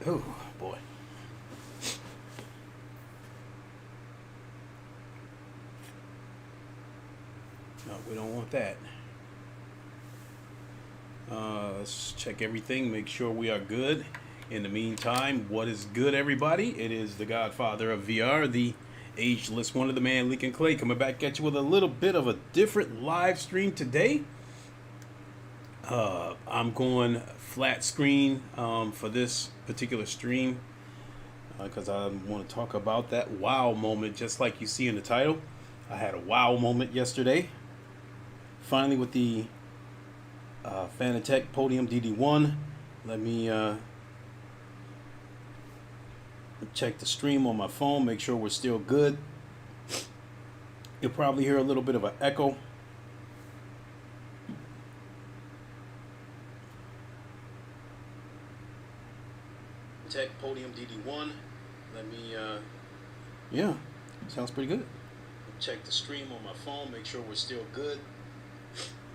Oh boy. No, we don't want that. Let's check everything, make sure we are good. In the meantime, what is good, everybody? It is the Godfather of VR, the ageless one of the man, Lincoln Clay, coming back at you with a little bit of a different live stream today. I'm going flat screen for this particular stream because I want to talk about that wow moment, just like you see in the title. I had a wow moment yesterday. Finally, with the Fanatec Podium DD1. Let me check the stream on my phone, make sure we're still good. You'll probably hear a little bit of an echo. Tech Podium DD1. Let me, yeah, sounds pretty good. Check the stream on my phone, make sure we're still good.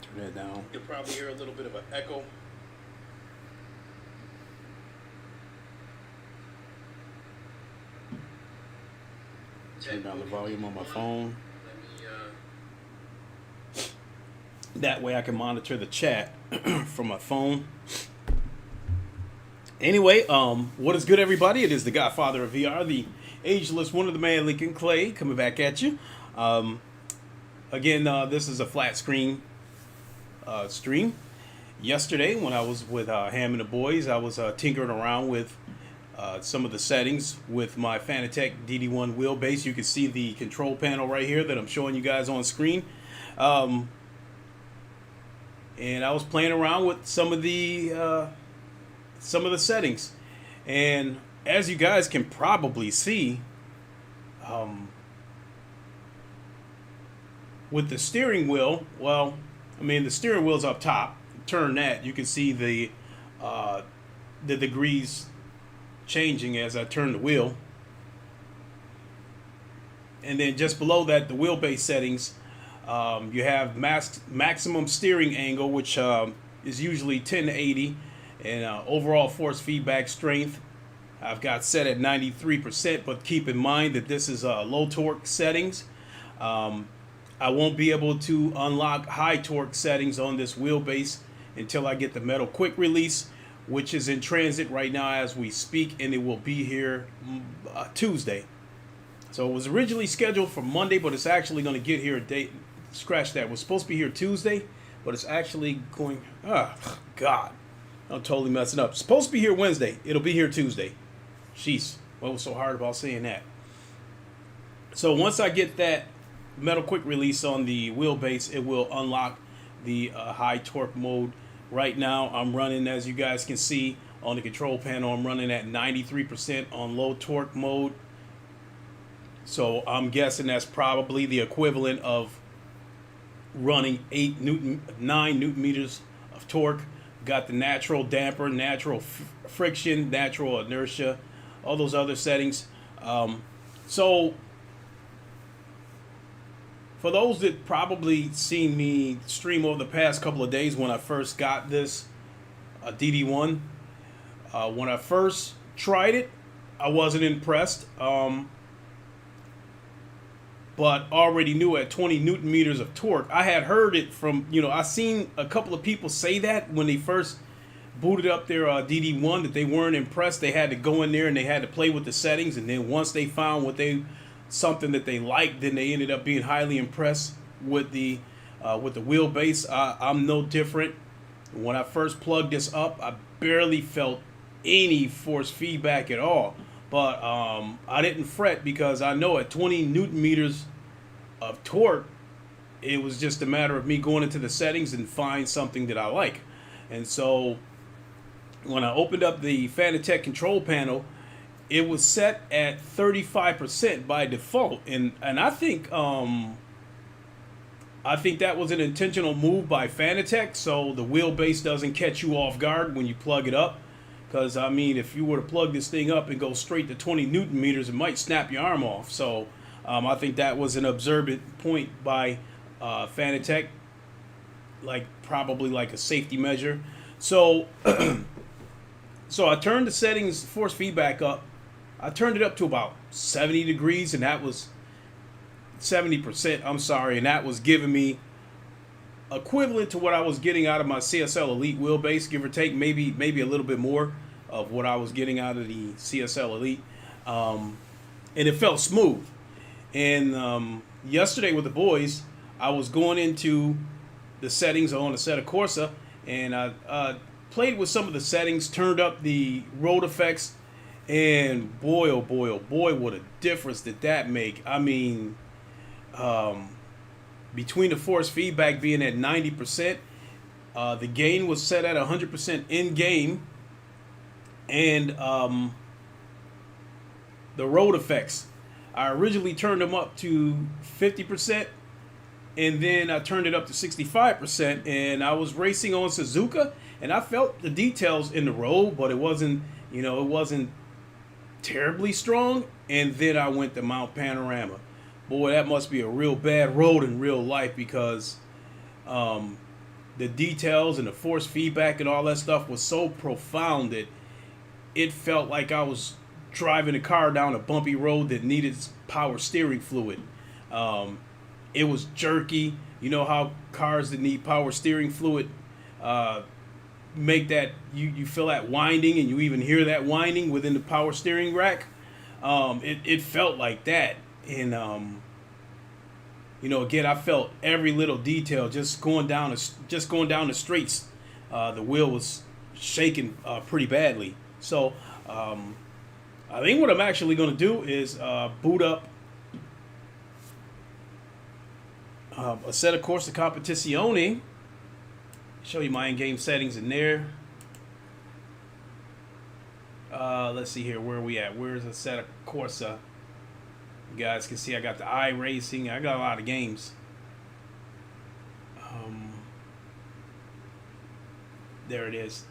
Turn that down. You'll probably hear a little bit of an echo. Turn down the volume on my phone. That way I can monitor the chat from my phone. Anyway, what is good, everybody? It is the Godfather of VR, the ageless one of the man, Lincoln Clay, coming back at you. Again, this is a flat screen stream. Yesterday, when I was with Ham and the boys, I was tinkering around with some of the settings with my Fanatec DD1 wheelbase. You can see the control panel right here that I'm showing you guys on screen. And I was playing around with some of the settings, and as you guys can probably see, with the steering wheel, well, I mean, the steering wheel's up top. Turn that, you can see the degrees changing as I turn the wheel. And then just below that, the wheelbase settings, you have maximum steering angle, which is usually 10 to 80, and overall force feedback strength I've got set at 93%, but keep in mind that this is low torque settings. I won't be able to unlock high torque settings on this wheelbase until I get the metal quick release, which is in transit right now as we speak, and it will be here Tuesday. So it was originally scheduled for Monday, but it's actually going to get here a day. Scratch that. It was supposed to be here Tuesday, but it's actually going. God, I'm totally messing up. It's supposed to be here Wednesday. It'll be here Tuesday. Jeez, what was so hard about saying that? So once I get that metal quick release on the wheelbase, it will unlock the high torque mode. Right now I'm running, as you guys can see on the control panel, I'm running at 93% on low torque mode. So I'm guessing that's probably the equivalent of running 9 Newton meters of torque. Got the natural damper, natural friction, natural inertia, all those other settings. So for those that probably seen me stream over the past couple of days when I first got this DD1, when I first tried it, I wasn't impressed, but already knew at 20 Newton meters of torque. I had heard it from, I seen a couple of people say that when they first booted up their DD1, that they weren't impressed. They had to go in there and they had to play with the settings, and then once they found something that they liked, then they ended up being highly impressed with the wheelbase. I'm no different. When I first plugged this up, I barely felt any force feedback at all. But I didn't fret because I know at 20 Newton meters of torque, it was just a matter of me going into the settings and find something that I like. And so when I opened up the Fanatec control panel, it was set at 35% by default, and I think that was an intentional move by Fanatec, so the wheelbase doesn't catch you off guard when you plug it up. Because I mean, if you were to plug this thing up and go straight to 20 Newton meters, it might snap your arm off. So I think that was an observant point by Fanatec, probably like a safety measure. So So I turned the settings, force feedback up. I turned it up to about 70 degrees, and that was 70%. I'm sorry, and that was giving me equivalent to what I was getting out of my CSL Elite wheelbase, give or take, maybe a little bit more of what I was getting out of the CSL Elite, and it felt smooth. And yesterday with the boys, I was going into the settings on the Assetto Corsa, and I played with some of the settings, turned up the road effects, and boy, oh boy, oh boy, what a difference did that make. I mean, between the force feedback being at 90%, the gain was set at 100% in game, and the road effects, I originally turned them up to 50%, and then I turned it up to 65%, and I was racing on Suzuka, and I felt the details in the road, but it wasn't, it wasn't terribly strong. And then I went to Mount Panorama. Boy, that must be a real bad road in real life, because the details and the force feedback and all that stuff was so profound that it felt like I was driving a car down a bumpy road that needed power steering fluid. It was jerky. You know how cars that need power steering fluid make that, you feel that winding, and you even hear that winding within the power steering rack. It felt like that. And again, I felt every little detail just going down the straights. The wheel was shaking pretty badly. So I think what I'm actually going to do is boot up Assetto Corsa Competizione. Show you my in-game settings in there. Let's see here, where are we at? Where's Assetto Corsa? You guys can see I got the iRacing. I got a lot of games. There it is.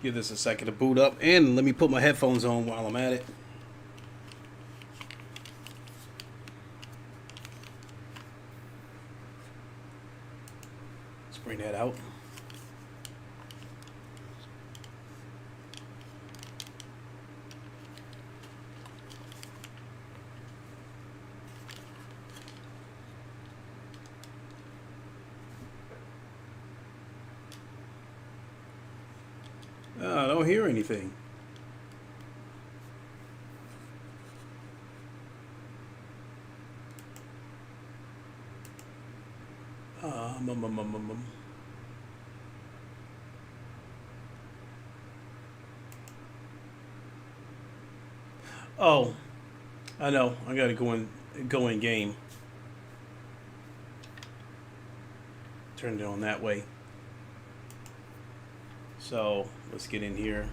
Give this a second to boot up, and let me put my headphones on while I'm at it. Let's bring that out. I don't hear anything. Oh, I know. I gotta go in game. Turn it on that way. So let's get in here.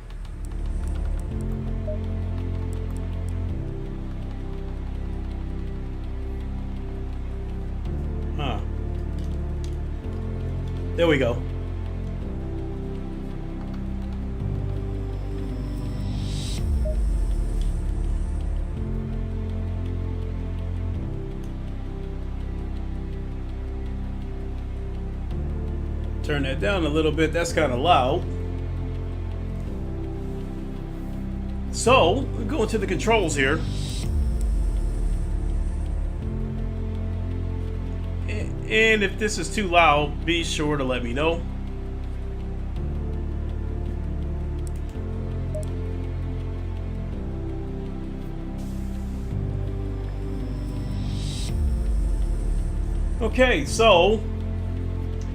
There we go. Turn that down a little bit. That's kind of loud. So, we'll go into the controls here. And if this is too loud, be sure to let me know. Okay, so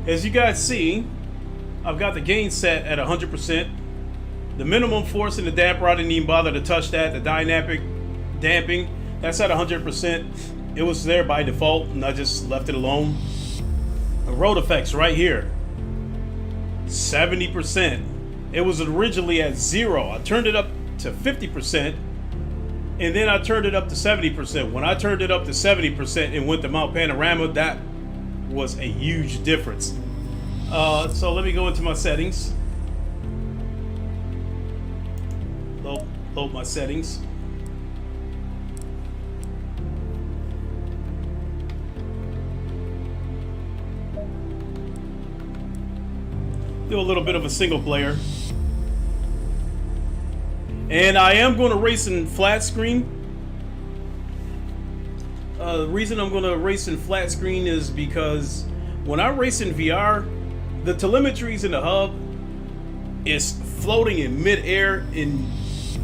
as you guys see, I've got the gain set at 100%. The minimum force in the damper, I didn't even bother to touch that. The dynamic damping, that's at 100%. It was there by default, and I just left it alone. The road effects right here, 70%. It was originally at 0. I turned it up to 50%, and then I turned it up to 70%. When I turned it up to 70% and went to Mount Panorama, that was a huge difference. So let me go into my settings. load my settings. Do a little bit of a single player. And I am going to race in flat screen. The reason I'm going to race in flat screen is because when I race in VR, the telemetry's in the hub is floating in midair, and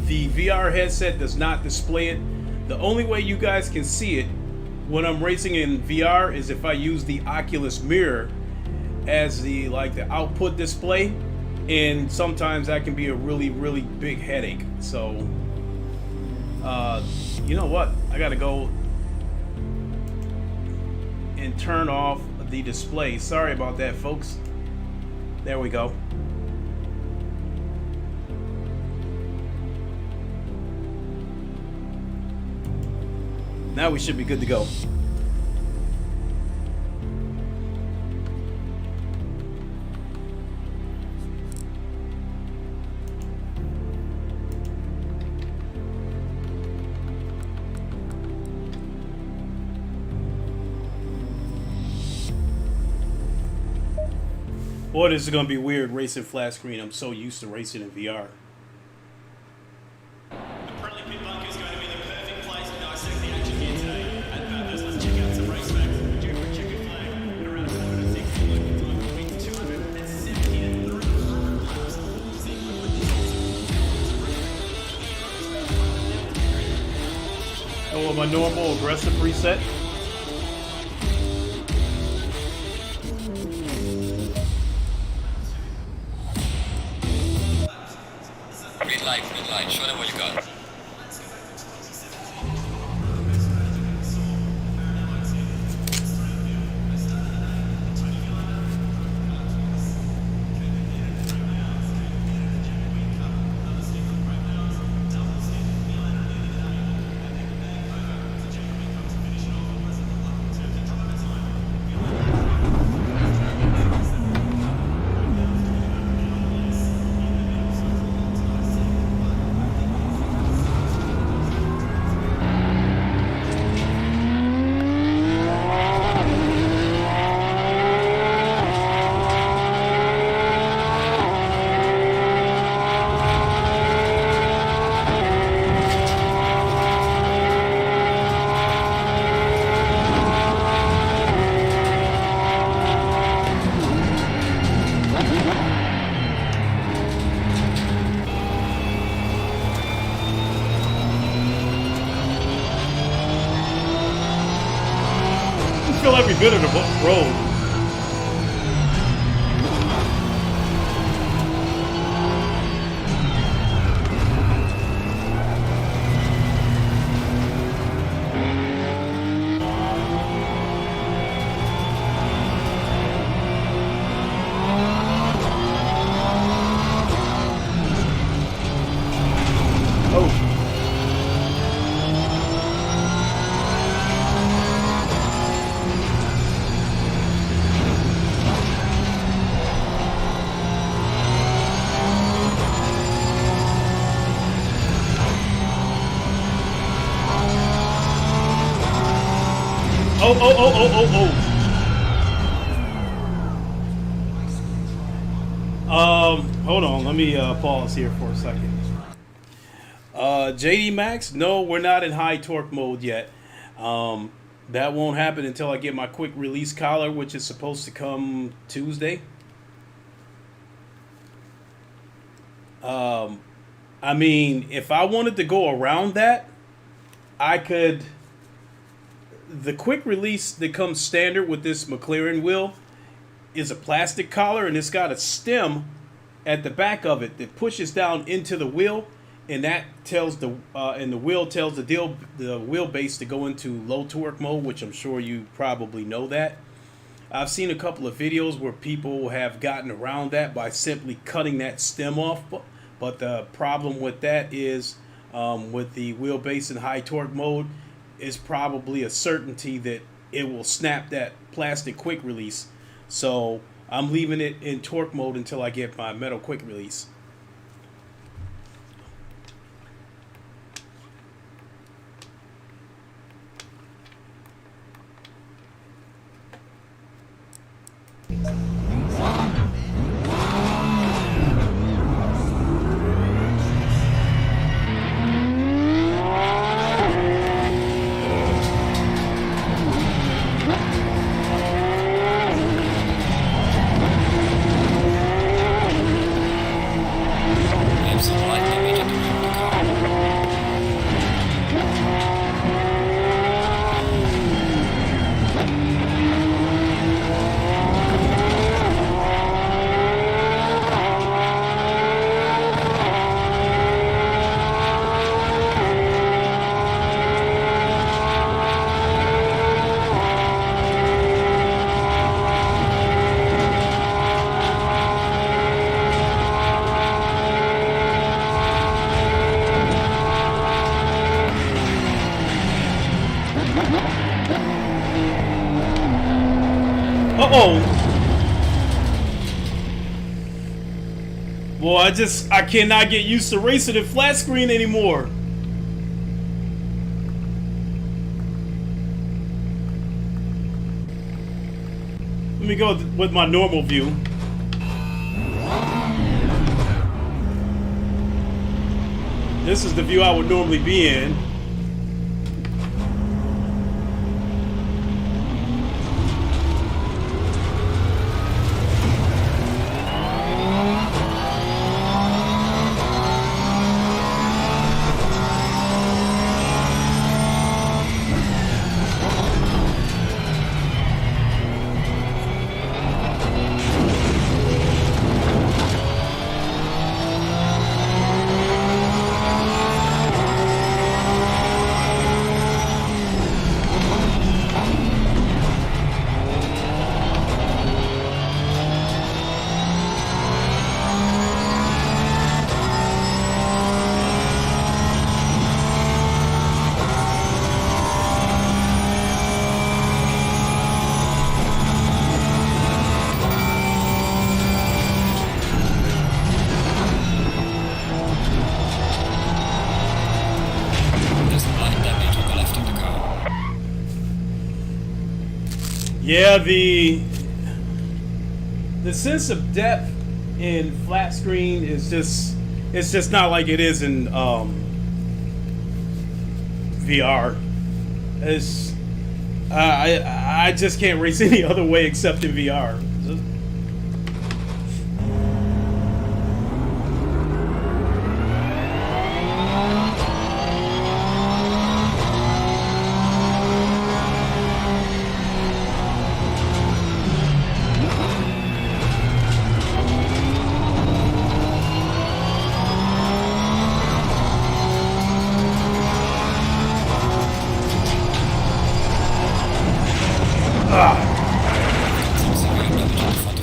the VR headset does not display it. The only way you guys can see it when I'm racing in VR is if I use the Oculus mirror as the output display, and sometimes that can be a really big headache. So you know what, I gotta go and turn off the display. Sorry about that, folks. There we go. Now we should be good to go. Boy, this is going to be weird racing flat screen. I'm so used to racing in VR. Oh, my normal aggressive reset. Green light, show them what you got. Every bit of the road. Hold on, let me pause here for a second. JD Max, no, we're not in high torque mode yet. That won't happen until I get my quick release collar, which is supposed to come Tuesday. I mean, if I wanted to go around that, I could. The quick release that comes standard with this McLaren wheel is a plastic collar, and it's got a stem at the back of it that pushes down into the wheel, and that tells the wheel tells the wheelbase to go into low torque mode, which I'm sure you probably know that. I've seen a couple of videos where people have gotten around that by simply cutting that stem off, but the problem with that is with the wheelbase in high torque mode is probably a certainty that it will snap that plastic quick release. So I'm leaving it in torque mode until I get my metal quick release. Uh-oh. Boy, I cannot get used to racing in flat screen anymore. Let me go with my normal view. This is the view I would normally be in. Yeah, the sense of depth in flat screen is it's just not like it is in VR. It's I just can't race any other way except in VR.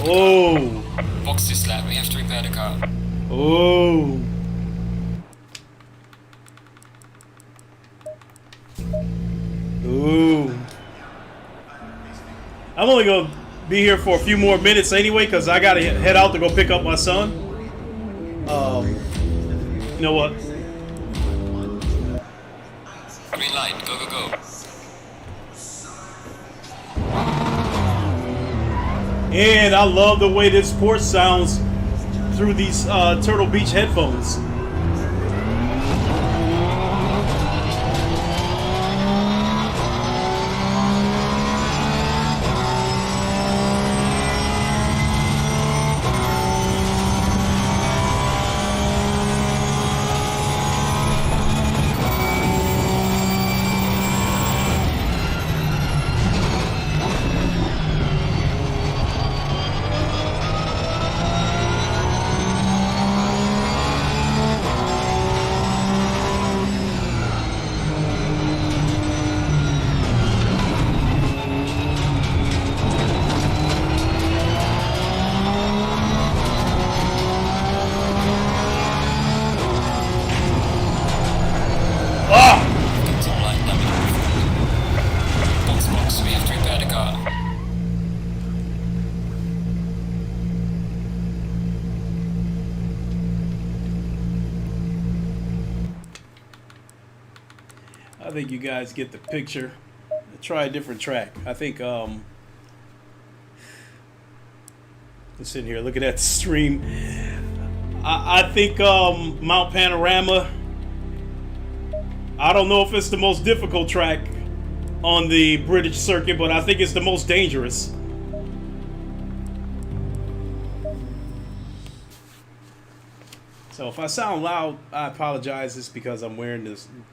Oh. Box this lap, we have to repair the car. Oh. Ooh. I'm only going to be here for a few more minutes anyway because I got to head out to go pick up my son. You know what? Green light, go, go, go. And I love the way this Porsche sounds through these Turtle Beach headphones. I think you guys get the picture. Try a different track. I think I'm sitting here looking at the stream. I think Mount Panorama, I don't know if it's the most difficult track on the British circuit, but I think it's the most dangerous. So if I sound loud, I apologize. It's because I'm wearing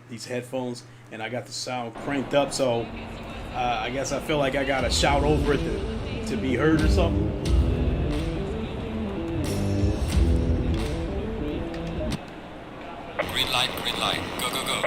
these headphones and I got the sound cranked up. So I guess I feel like I gotta shout over it to be heard or something. Green light, go, go, go.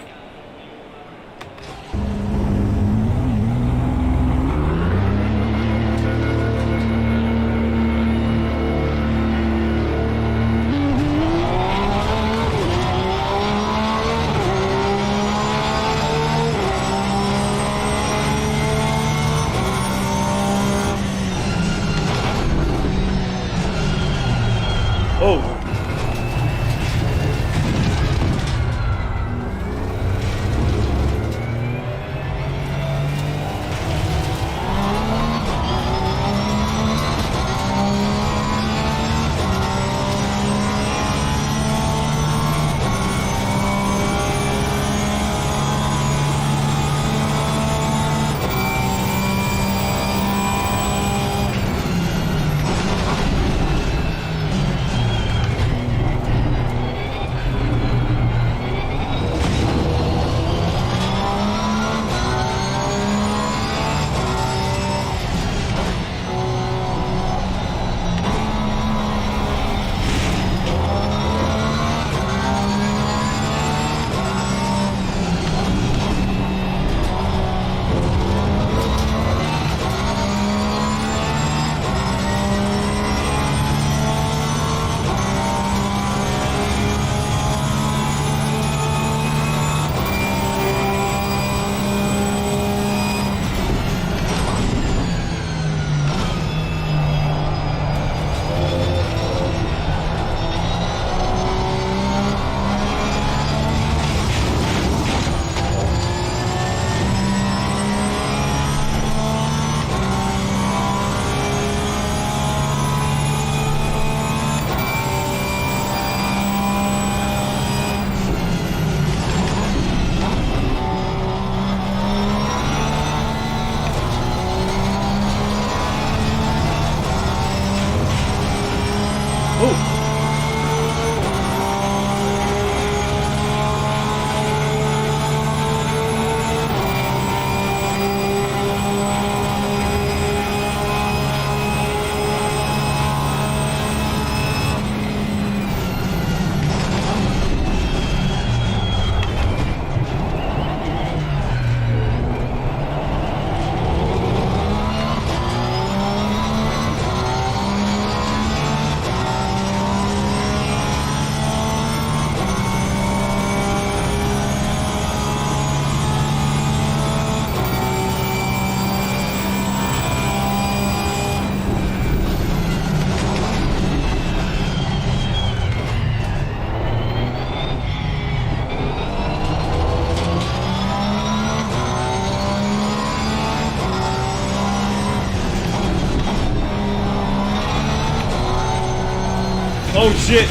Oh shit.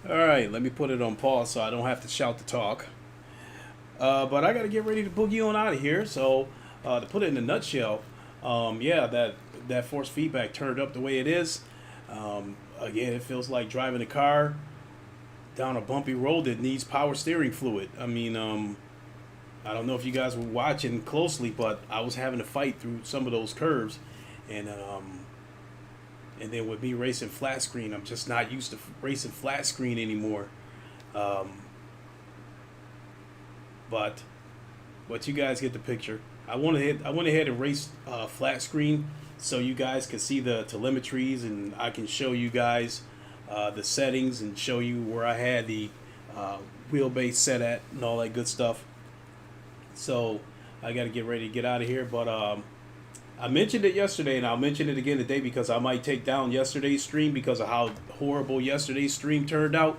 All right, let me put it on pause so I don't have to shout to talk. But I got to get ready to boogie on out of here. So to put it in a nutshell, yeah, that force feedback turned up the way it is. Again, it feels like driving a car down a bumpy road that needs power steering fluid. I mean, I don't know if you guys were watching closely, but I was having to fight through some of those curves, and then with me racing flat screen, I'm just not used to racing flat screen anymore. But you guys get the picture. I went ahead and raced flat screen so you guys can see the telemetries, and I can show you guys the settings and show you where I had the wheelbase set at and all that good stuff. So I got to get ready to get out of here, but I mentioned it yesterday, and I'll mention it again today because I might take down yesterday's stream because of how horrible yesterday's stream turned out.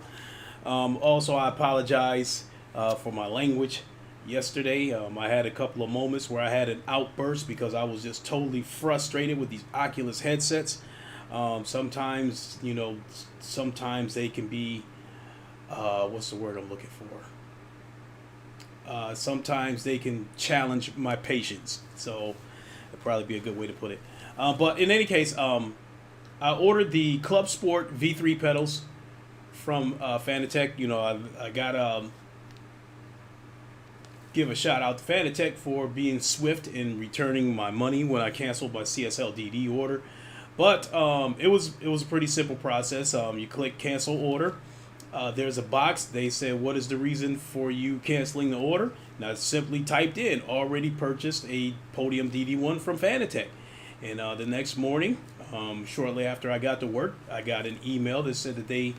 Also, I apologize for my language yesterday. I had a couple of moments where I had an outburst because I was just totally frustrated with these Oculus headsets. Sometimes, sometimes they can be, what's the word I'm looking for? Sometimes they can challenge my patience. So that'd probably be a good way to put it. But in any case, I ordered the Club Sport V3 pedals from Fanatec. I got give a shout out to Fanatec for being swift in returning my money when I canceled my CSL DD order. But it was a pretty simple process. You click cancel order. There's a box. They said, what is the reason for you canceling the order? And I simply typed in, already purchased a Podium DD1 from Fanatec. And the next morning, shortly after I got to work, I got an email that said that they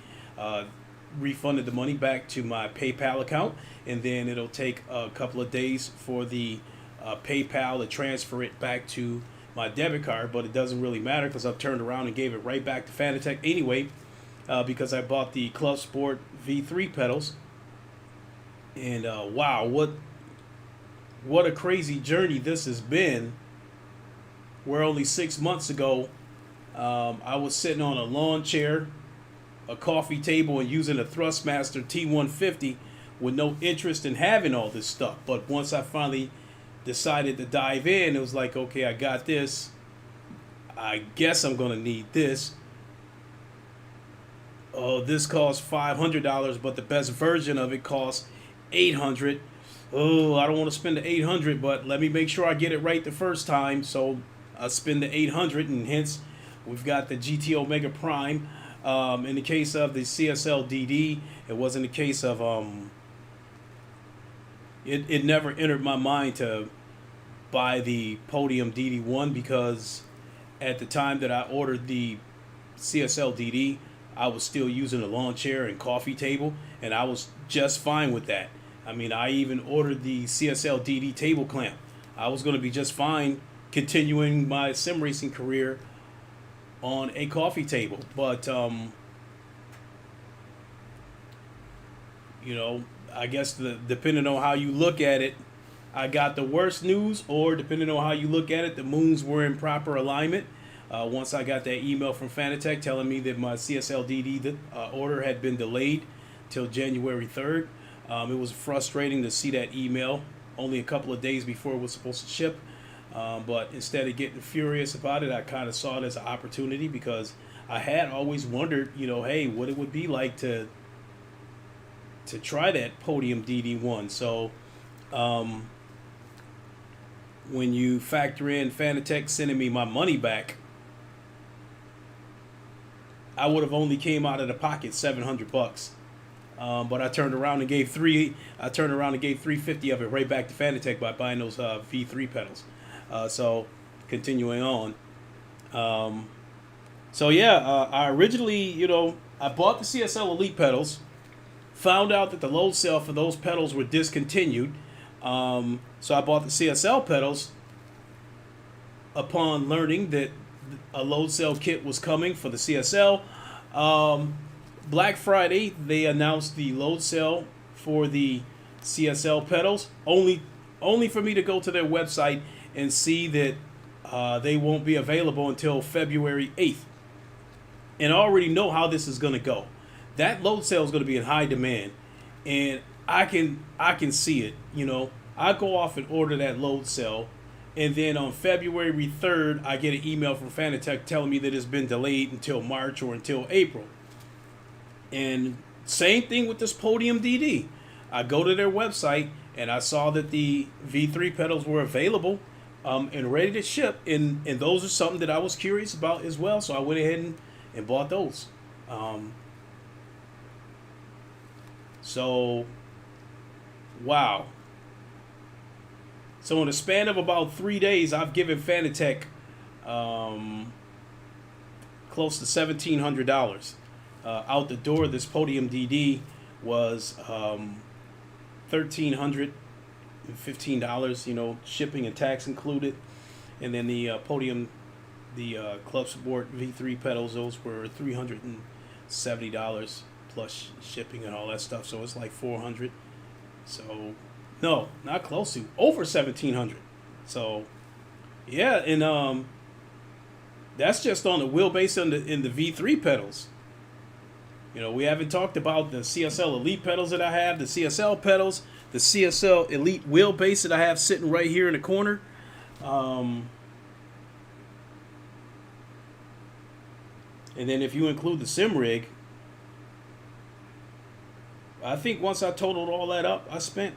refunded the money back to my PayPal account. And then it'll take a couple of days for the PayPal to transfer it back to my debit card. But it doesn't really matter because I've turned around and gave it right back to Fanatec anyway. Because I bought the Club Sport V3 pedals, and wow, what a crazy journey this has been. Where only 6 months ago, I was sitting on a lawn chair, a coffee table, and using a Thrustmaster T150 with no interest in having all this stuff. But once I finally decided to dive in, it was like, okay, I got this. I guess I'm gonna need this. Oh, this costs $500, but the best version of it costs $800. Oh, I don't want to spend the $800, but let me make sure I get it right the first time. So I spend the $800, and hence we've got the GT Omega Prime. In the case of the CSL DD, it wasn't a case of it never entered my mind to buy the Podium DD1 because at the time that I ordered the CSL DD, I was still using a lawn chair and coffee table, and I was just fine with that. I mean, I even ordered the CSL DD table clamp. I was going to be just fine continuing my sim racing career on a coffee table. But, I guess depending on how you look at it, I got the worst news, or depending on how you look at it, the moons were in proper alignment. Once I got that email from Fanatec telling me that my CSLDD order had been delayed till January 3rd, it was frustrating to see that email only a couple of days before it was supposed to ship. But instead of getting furious about it, I kind of saw it as an opportunity, because I had always wondered, hey, what it would be like to try that Podium DD1. So when you factor in Fanatec sending me my money back, I would have only came out of the pocket $700. But I turned around and gave $350 of it right back to Fanatec by buying those V3 pedals. So continuing on. I originally, I bought the CSL Elite pedals, found out that the load cell for those pedals were discontinued. So I bought the CSL pedals upon learning that a load cell kit was coming for the CSL. Black Friday, they announced the load cell for the CSL pedals, only for me to go to their website and see that they won't be available until February 8th. And I already know how this is going to go. That load cell is going to be in high demand, and I can see it. I go off and order that load cell, and then on February 3rd, I get an email from Fanatec telling me that it's been delayed until March or until April. And same thing with this Podium DD. I go to their website, and I saw that the V3 pedals were available and ready to ship, and those are something that I was curious about as well, so I went ahead and bought those. Wow. So in the span of about 3 days, I've given Fanatec close to $1,700 out the door. This Podium DD was $1,315, shipping and tax included, and then the Podium, the Club Sport V3 pedals, those were $370 plus shipping and all that stuff. So it's like $400. So no, not close to, over $1,700. So yeah, and that's just on the wheelbase in the V3 pedals. We haven't talked about the CSL Elite pedals that I have, the CSL pedals, the CSL Elite wheelbase that I have sitting right here in the corner. And then if you include the sim rig, I think once I totaled all that up, I spent,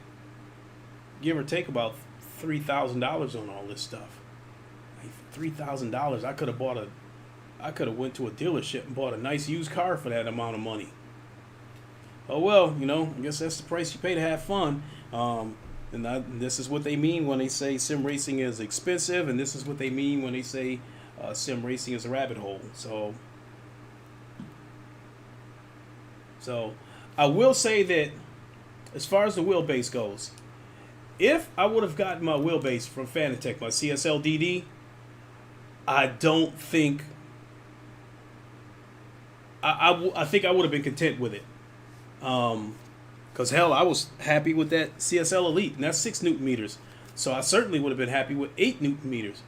give or take, about $3,000 on all this stuff. $3,000. I could have went to a dealership and bought a nice used car for that amount of money. Oh well, I guess that's the price you pay to have fun. This is what they mean when they say sim racing is expensive, and this is what they mean when they say sim racing is a rabbit hole. So I will say that as far as the wheelbase goes, if I would have gotten my wheelbase from Fanatec, my CSL DD, I don't think I think I would have been content with it. Because hell, I was happy with that CSL Elite, and that's 6 Newton meters. So I certainly would have been happy with 8 Newton meters.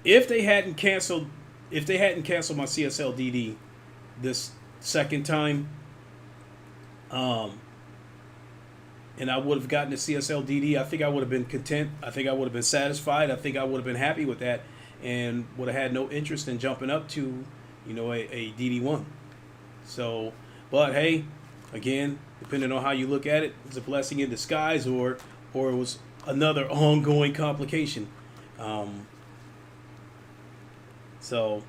If they hadn't canceled my CSL DD this second time, and I would have gotten the CSL DD, I think I would have been content. I think I would have been satisfied. I think I would have been happy with that, and would have had no interest in jumping up to, a DD1. So, but hey, again, depending on how you look at it, it's a blessing in disguise, or it was another ongoing complication. So,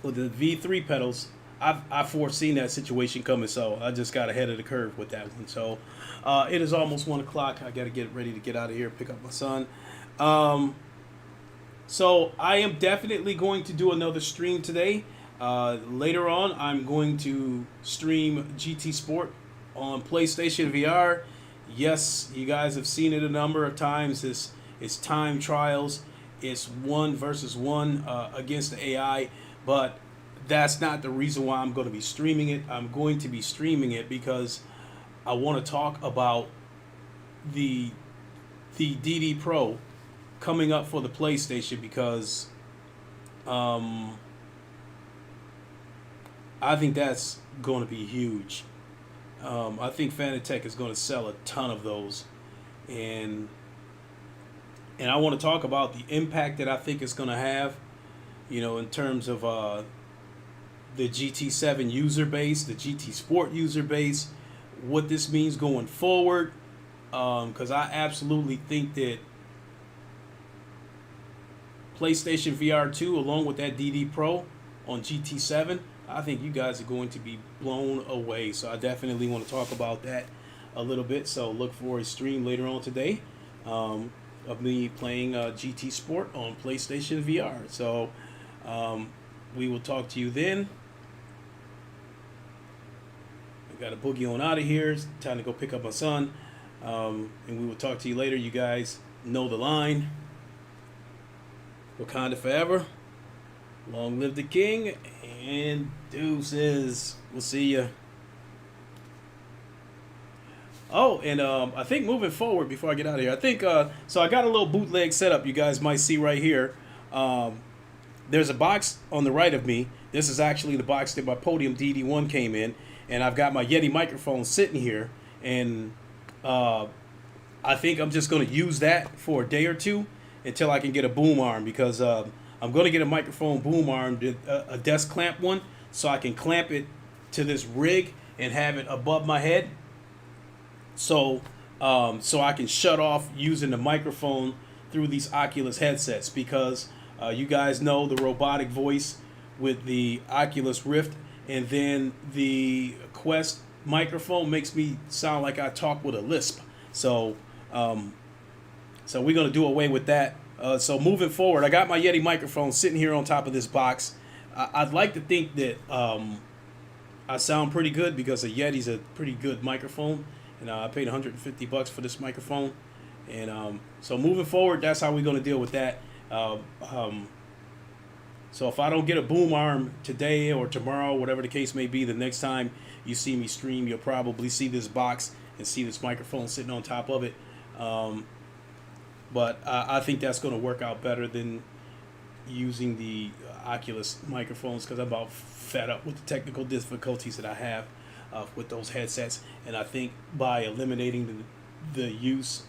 with the V3 pedals, I've foreseen that situation coming, so I just got ahead of the curve with that one. So, it is almost 1 o'clock. I got to get ready to get out of here, pick up my son. So I am definitely going to do another stream today. Later on, I'm going to stream GT Sport on PlayStation VR. Yes, you guys have seen it a number of times. It's time trials. It's 1 versus 1 against the AI. But that's not the reason why I'm going to be streaming it. I'm going to be streaming it because I want to talk about the DD Pro coming up for the PlayStation, because I think that's going to be huge. I think Fanatec is going to sell a ton of those, and I want to talk about the impact that I think it's going to have, in terms of the GT7 user base, the GT Sport user base, what this means going forward, because I absolutely think that PlayStation VR 2, along with that DD Pro on GT7, I think you guys are going to be blown away. So I definitely want to talk about that a little bit. So look for a stream later on today of me playing GT Sport on PlayStation VR. So we will talk to you then. I got to boogie on out of here. It's time to go pick up my son. And we will talk to you later. You guys know the line. Wakanda forever. Long live the king. And deuces. We'll see ya. Oh, and I think moving forward, before I get out of here, I think, so I got a little bootleg setup you guys might see right here. There's a box on the right of me. This is actually the box that my Podium DD1 came in. And I've got my Yeti microphone sitting here. And I think I'm just going to use that for a day or two until I can get a boom arm, because I'm going to get a microphone boom arm, a desk clamp one, so I can clamp it to this rig and have it above my head. So I can shut off using the microphone through these Oculus headsets, because you guys know the robotic voice with the Oculus Rift, and then the Quest microphone makes me sound like I talk with a lisp. So we're going to do away with that. So moving forward, I got my Yeti microphone sitting here on top of this box. I'd like to think that I sound pretty good, because a Yeti's a pretty good microphone. And I paid $150 for this microphone. And so moving forward, that's how we're going to deal with that. So if I don't get a boom arm today or tomorrow, whatever the case may be, the next time you see me stream, you'll probably see this box and see this microphone sitting on top of it. But I think that's going to work out better than using the Oculus microphones, because I'm about fed up with the technical difficulties that I have with those headsets. And I think by eliminating the use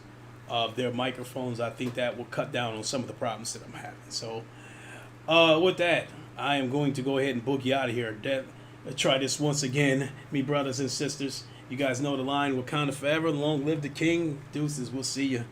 of their microphones, I think that will cut down on some of the problems that I'm having. So with that, I am going to go ahead and boogie out of here. Try this once again, me brothers and sisters. You guys know the line. Wakanda forever. Long live the king. Deuces. We'll see you.